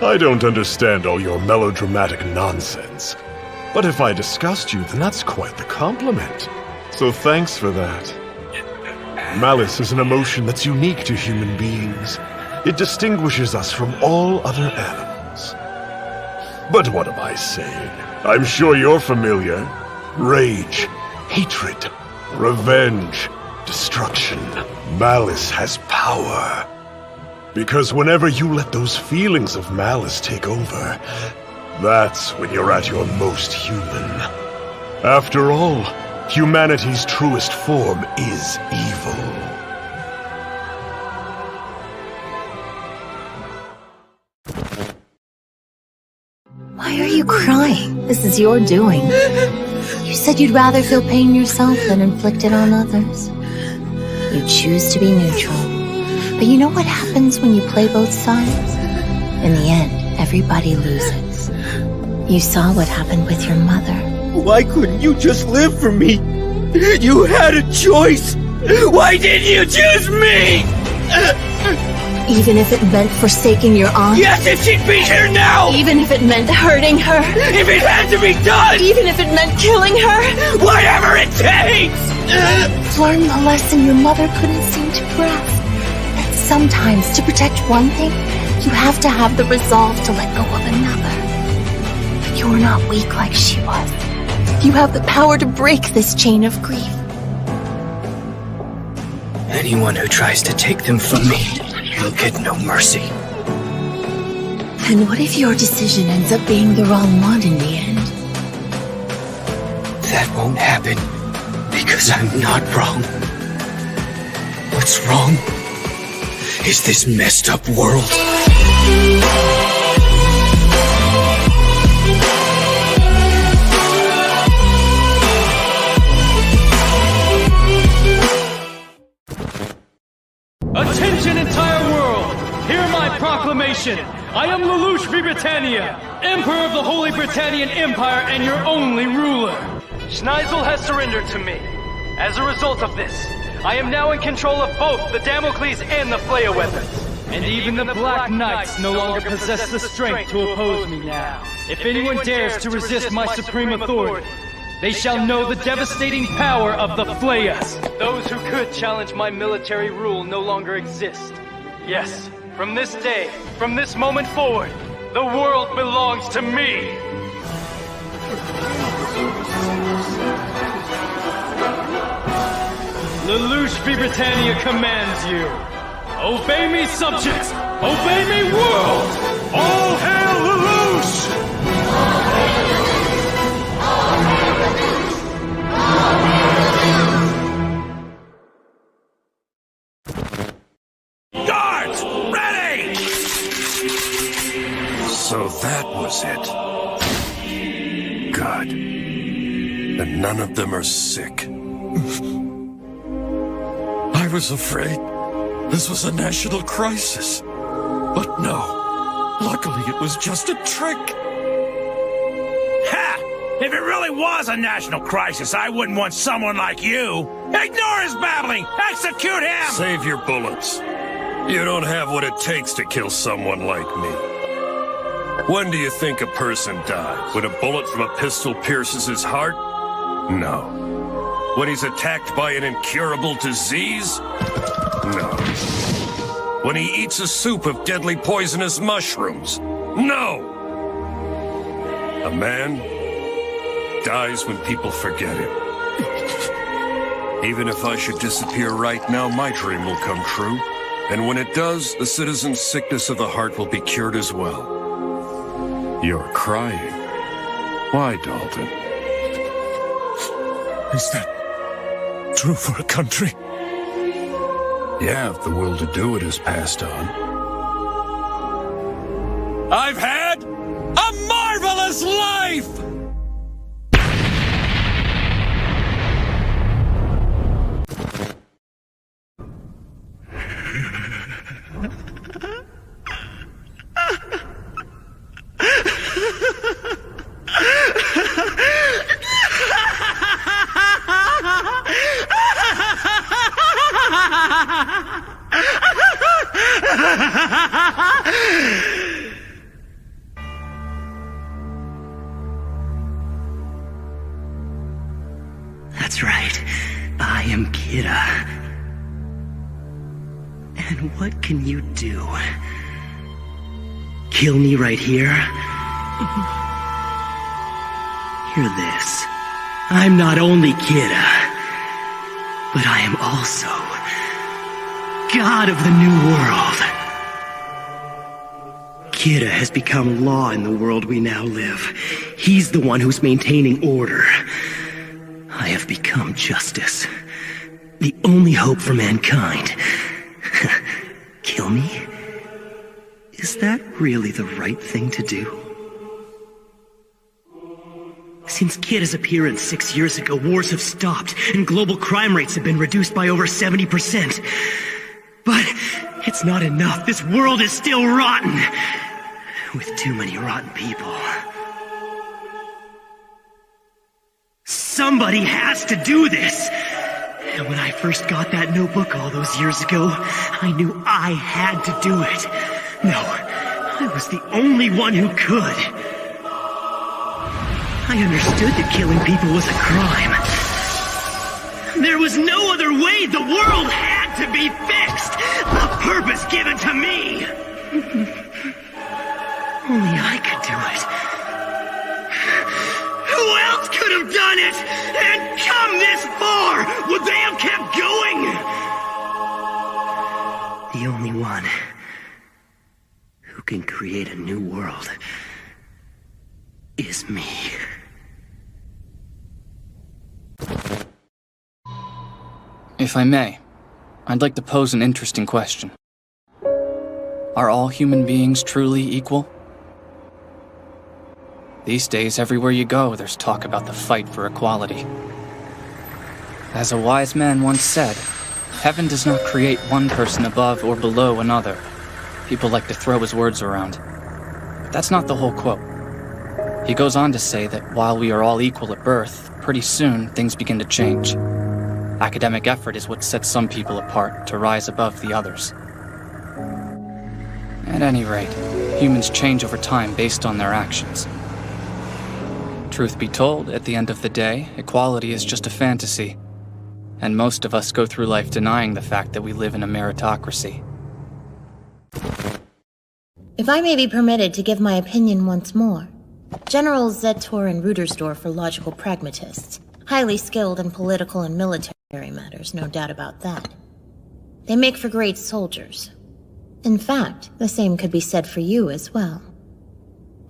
I don't understand all your melodramatic nonsense. But if I disgust you, then that's quite the compliment. So thanks for that. Malice is an emotion that's unique to human beings. It distinguishes us from all other animals. But what am I saying? I'm sure you're familiar. Rage, hatred, revenge, destruction. Malice has power. Because whenever you let those feelings of malice take over, that's when you're at your most human. After all, humanity's truest form is evil. Why are you crying? This is your doing. You said you'd rather feel pain yourself than inflict it on others. You choose to be neutral. But you know what happens when you play both sides? In the end, everybody loses. You saw what happened with your mother. Why couldn't you just live for me? You had a choice! Why didn't you choose me? Even if it meant forsaking your aunt? Yes, if she'd be here now! Even if it meant hurting her? If it had to be done! Even if it meant killing her? Whatever it takes! Learn the lesson your mother couldn't seem to grasp. That sometimes, to protect one thing, you have to have the resolve to let go of another. But you're not weak like she was. You have the power to break this chain of grief. Anyone who tries to take them from me will get no mercy. And what if your decision ends up being the wrong one in the end? That won't happen, because I'm not wrong. What's wrong is this messed up world. Attention, entire world! Hear my proclamation! I am Lelouch V. Britannia, Emperor of the Holy Britannian Empire and your only ruler! Schneisel has surrendered to me. As a result of this, I am now in control of both the Damocles and the Flaya weapons. And even the Black Knights no longer possess the strength to oppose me now. If anyone dares to resist my supreme authority, they shall know the devastating power of the Flayas. Those who could challenge my military rule no longer exist. Yes, from this day, from this moment forward, the world belongs to me! Lelouch V. Britannia commands you. Obey me, subjects! Obey me, world! All hail Lelouch! Guards, ready! So that was it. Good. And none of them are sick. I was afraid this was a national crisis. But no. Luckily, it was just a trick. Ha! If it really was a national crisis, I wouldn't want someone like you. Ignore his babbling! Execute him! Save your bullets. You don't have what it takes to kill someone like me. When do you think a person dies? When a bullet from a pistol pierces his heart? No. When he's attacked by an incurable disease? No. When he eats a soup of deadly poisonous mushrooms? No! A man dies when people forget him. Even if I should disappear right now, my dream will come true. And when it does, the citizen's sickness of the heart will be cured as well. You're crying. Why, Dalton? Is that true for a country? Yeah, if the will to do it is passed on. I've had a marvelous life! That's right. I am Kira. And what can you do? Kill me right here? Hear this. I'm not only Kira, but I am also God of the New World. Kira has become law in the world we now live. He's the one who's maintaining order. I have become justice. The only hope for mankind. Kill me? Is that really the right thing to do? Since Kira's appearance 6 years ago, wars have stopped, and global crime rates have been reduced by over 70%. But it's not enough. This world is still rotten. With too many rotten people. Somebody has to do this! And when I first got that notebook all those years ago, I knew I had to do it. No, I was the only one who could. I understood that killing people was a crime. There was no other way. The world had to be fixed. A purpose given to me. Only I could do it. Who else could have done it? And come this far? Would they have kept going? The only one who can create a new world is me. If I may, I'd like to pose an interesting question. Are all human beings truly equal? These days, everywhere you go, there's talk about the fight for equality. As a wise man once said, heaven does not create one person above or below another. People like to throw his words around. But that's not the whole quote. He goes on to say that while we are all equal at birth, pretty soon things begin to change. Academic effort is what sets some people apart to rise above the others. At any rate, humans change over time based on their actions. Truth be told, at the end of the day, equality is just a fantasy. And most of us go through life denying the fact that we live in a meritocracy. If I may be permitted to give my opinion once more, Generals Zetor and Rudersdorf are logical pragmatists, highly skilled in political and military matters, no doubt about that. They make for great soldiers. In fact, the same could be said for you as well.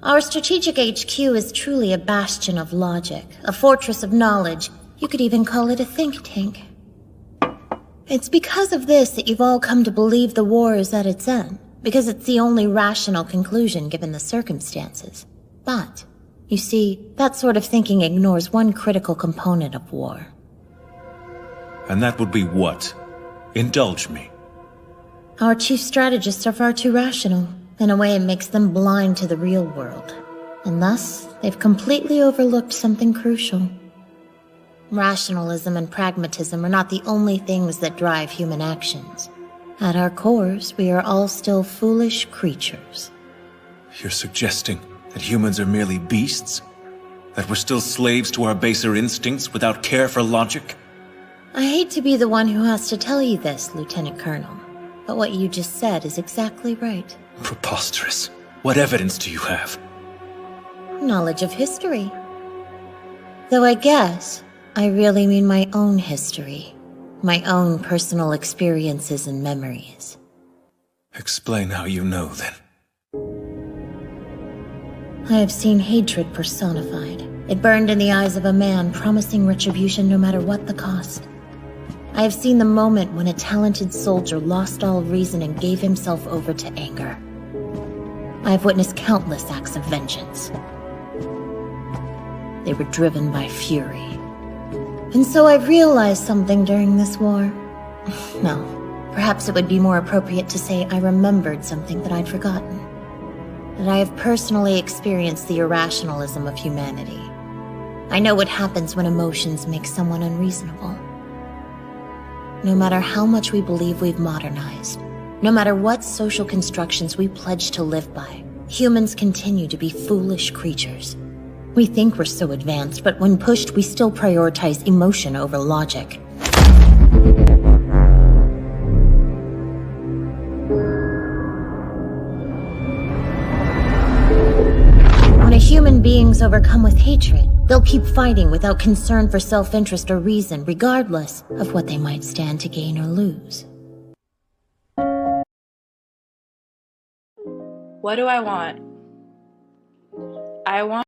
Our strategic HQ is truly a bastion of logic, a fortress of knowledge. You could even call it a think tank. It's because of this that you've all come to believe the war is at its end, because it's the only rational conclusion given the circumstances. But, you see, that sort of thinking ignores one critical component of war. And that would be what? Indulge me. Our chief strategists are far too rational. In a way, it makes them blind to the real world. And thus, they've completely overlooked something crucial. Rationalism and pragmatism are not the only things that drive human actions. At our cores, we are all still foolish creatures. You're suggesting that humans are merely beasts? That we're still slaves to our baser instincts without care for logic? I hate to be the one who has to tell you this, Lieutenant Colonel, but what you just said is exactly right. Preposterous. What evidence do you have? Knowledge of history. Though I guess I really mean my own history. My own personal experiences and memories. Explain how you know, then. I have seen hatred personified. It burned in the eyes of a man promising retribution no matter what the cost. I have seen the moment when a talented soldier lost all reason and gave himself over to anger. I have witnessed countless acts of vengeance. They were driven by fury. And so I realized something during this war. No, perhaps it would be more appropriate to say I remembered something that I'd forgotten. That I have personally experienced the irrationalism of humanity. I know what happens when emotions make someone unreasonable. No matter how much we believe we've modernized, no matter what social constructions we pledge to live by, humans continue to be foolish creatures. We think we're so advanced, but when pushed, we still prioritize emotion over logic. When a human being's overcome with hatred, they'll keep fighting without concern for self-interest or reason, regardless of what they might stand to gain or lose. What do I want? I want